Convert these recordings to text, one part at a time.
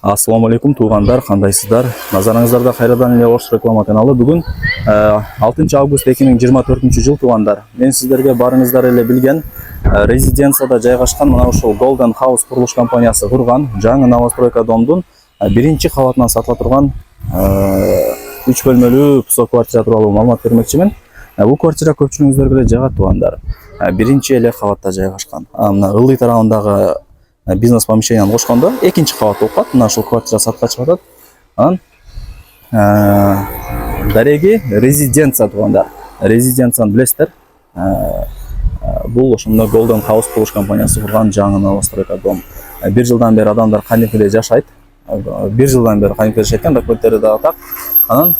Ассаламу алейкум туугандар, кандайсыздар? Назарыңыздарда кайрадан эле Ош реклама каналы. Бүгүн 6 август 2024 жыл туугандар. Мен сиздерге барыңыздар эле билген резиденцияда жайгашкан мына ушул Golden House курулуш компаниясы курган жаңы новостройка домдун биринчи кабатынан сатыла турган 3 бөлмөлүү псо квартира тууралуу маалымат бермекчимин. Бул квартира көпчүлүгүңүздөргө эле жагат туугандар. Биринчи эле кабатта жайгашкан. Мына ылдый тарабындагы бизнес помещениянын кошкондо экинчи кабат болуп калат. Мына ушул квартира сатка чыгып атат. Анан дареги резиденция туугандар. Резиденцияны билесиздер. Бул ошондо Golden House курулуш компаниясы курган жаңы новостройка дом. 1 жылдан бери адамдар кантип жашайт. 1 жылдан бери кантип жашайт, документтери да так. Анан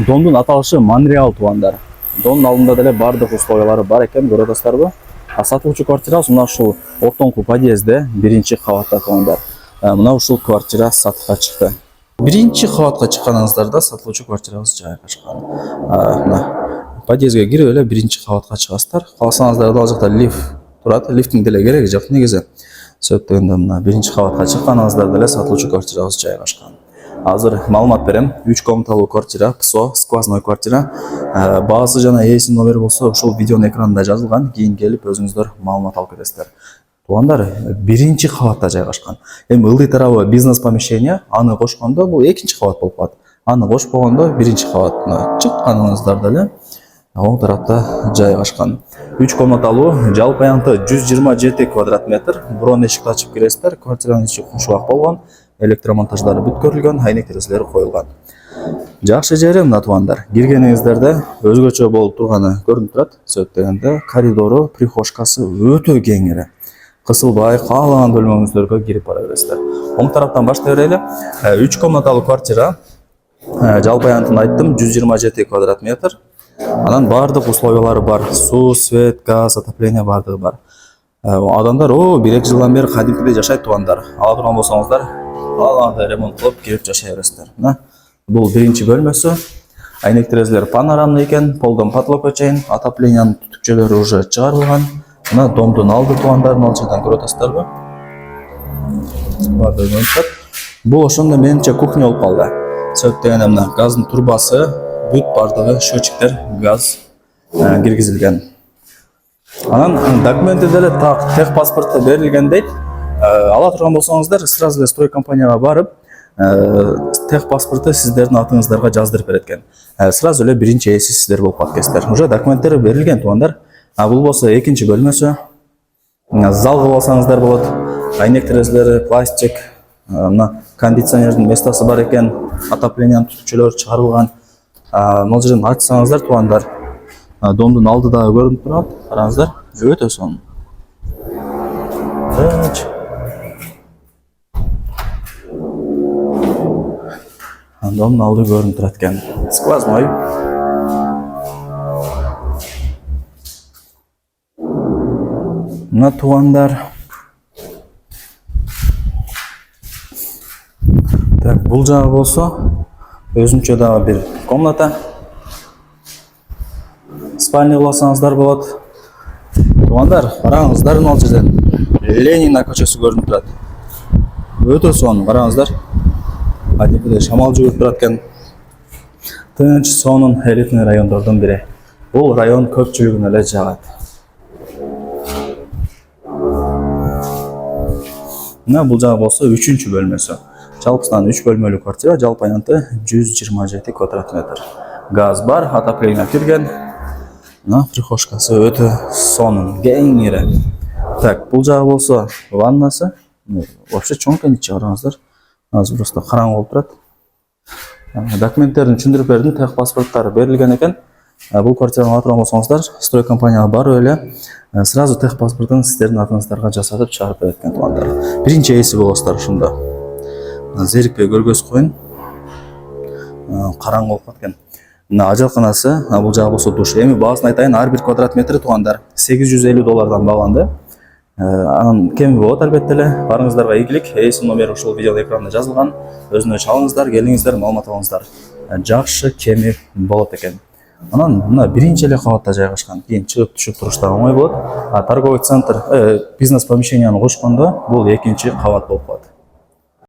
домдун аталышы Монреал туугандар. Домдун алдында деле бардык условиялары бар экен, көрүп атасыздарбы? Сатылуучу квартира мына ушул ортоңку подъездде биринчи кабатта туугандар. Мына ушул квартира сатыкка чыкты. Биринчи кабатка чыкканыңыздарда сатылуучу квартирабыз жайгашкан. Мына подъездге кирип эле биринчи кабатка чыгасыздар. Калсаңыздар ал жакта лифт турат. Лифттин деле кереги жок негизи. Сөп дегенде мына биринчи кабатка чыкканыңыздарда деле сатылуучу квартирабыз жайгашкан. Азыр маалымат берем. 3 комнаталуу квартира, ПСО, сквозной квартира. Баасы жана ээсинин номери болсо ушул видеонун экранында жазылган. Кийин келип өзүңүздөр маалымат алып кетесиздер. Туугандар, биринчи кабатта жайгашкан. Эми ылдый тарабы бизнес помещение, аны кошкондо бул экинчи кабат болуп калат. Аны кошпогондо биринчи кабатына чыкканыңыздарда эле оң тарапта жайгашкан. 3 комнаталуу, жалпы аянты 127 квадрат метр. Бирок эшикти ачып киресиздер. Квартиранын ичи кумшубак болгон. Электромонтаждары бүткөрүлгөн, айнек терезелери коюлган. Жакшы жери мына туугандар. Киргениңиздерде өзгөчө болуп турганы көрүнүп турат. Сөп дегенде коридору, прихожкасы өтө кең эле. Кысылбай, каалаган бөлмөңүздөргө кирип бара бересиздер. Оң тараптан баштай берели. 3 комнаталуу квартира. Жалпы аянтын айттым, 127 квадрат метр. Анан бардык условиялары бар. Суу, свет, газ, отопление бардыгы бар. Адамдар 1-2 жылдан бери кадимкидей жашайт туугандар. Ала турган болсоңуздар, алганда ремонт кылып кирип жашай бересиздер. Бул биринчи бөлмөсү. Айнек терезелер панорамный экен, полдон потолокко чейин, отоплениянын түтүкчөлөрү уже чыгарылган. Мына домдун алды туугандар, ал жерден көрүп атасыздарбы? Бул ошондо менимче кухня болуп калды. Сөп дегенде мына газдын турбасы, бүт бардыгы счетчиктер, газ киргизилген. Анан документи деле тех паспорта берилген дейт. Ала турган болсоңуздар, сразу эле строй компанияга барып, тех паспорту сиздердин атыңыздарга жаздырып берет экен. Сразу эле биринчи ээси сиздер болуп каласыздар. Уже документтери берилген туугандар. Бул болсо экинчи бөлмөсү. Зал кылып алсаңыздар болот. Айнек терезелери, пластик, мына кондиционердин местосы бар экен, отоплениянын түтүкчөлөрү чыгарылган. Могу жерден ачсаңыздар туугандар, домдун алды дагы көрүнүп турат. Караңыздар, өтө сонун. Домдун алды көрүнүп турат экен. Сквозной. Мына туугандар. Так, бул жагы болсо өзүнчө дагы бир комната. Спальня кылсаңыздар болот. Туугандар, караңыздар, ал жерден Ленина көчөсү көрүнүп турат. Өтө сонун, караңыздар. Адибиде шамал жүрүп турат экен. Тынч, сонун, элитный райондордун бири. Бул район көпчүлүгүнө эле жагат. Мына бул жагы болсо 3-чү бөлмөсү. Жалпысынан 3 бөлмөлүү квартира, жалпы аянты 127 квадрат метр. Газ бар, отопление кирген. Мына прихожкасы өтө сонун, кең эре. Так, бул жагы болсо ваннасы. Вообще чоң экен, караңыздар. Азыр просто караңгы болуп турат. Документтерин түшүндүрүп бердим, тех паспорттары берилген экен. Бул квартираны ала турган болсоңуздар, строй компанияга барып эле сразу тех паспортун сиздердин атыңыздарга жасатып чыгарып берет экен туугандар. Биринчи ээси болосуздар ошондо. Зерикпей көргөз коюн. Караңгы болуп калат экен. Мына ажалканасы, бул жагы болсо душ. Эми баасын айтайын, ар бир квадрат метри туугандар $850 бааланды. Анан кеми болот албетте эле. Барыңыздарга ийгилик. Ээсинин номери ушул видеонун экранында жазылган. Өзүнө чалыңыздар, келиңиздер, маалымат алыңыздар. Жакшы кеми болот экен. Анан мына биринчи эле кабатта жайгашкан. Кийин чыгып түшүп туруштар оңой болот. Торговый центр, бизнес помещениянын кошкондо бул экинчи кабат болуп калат.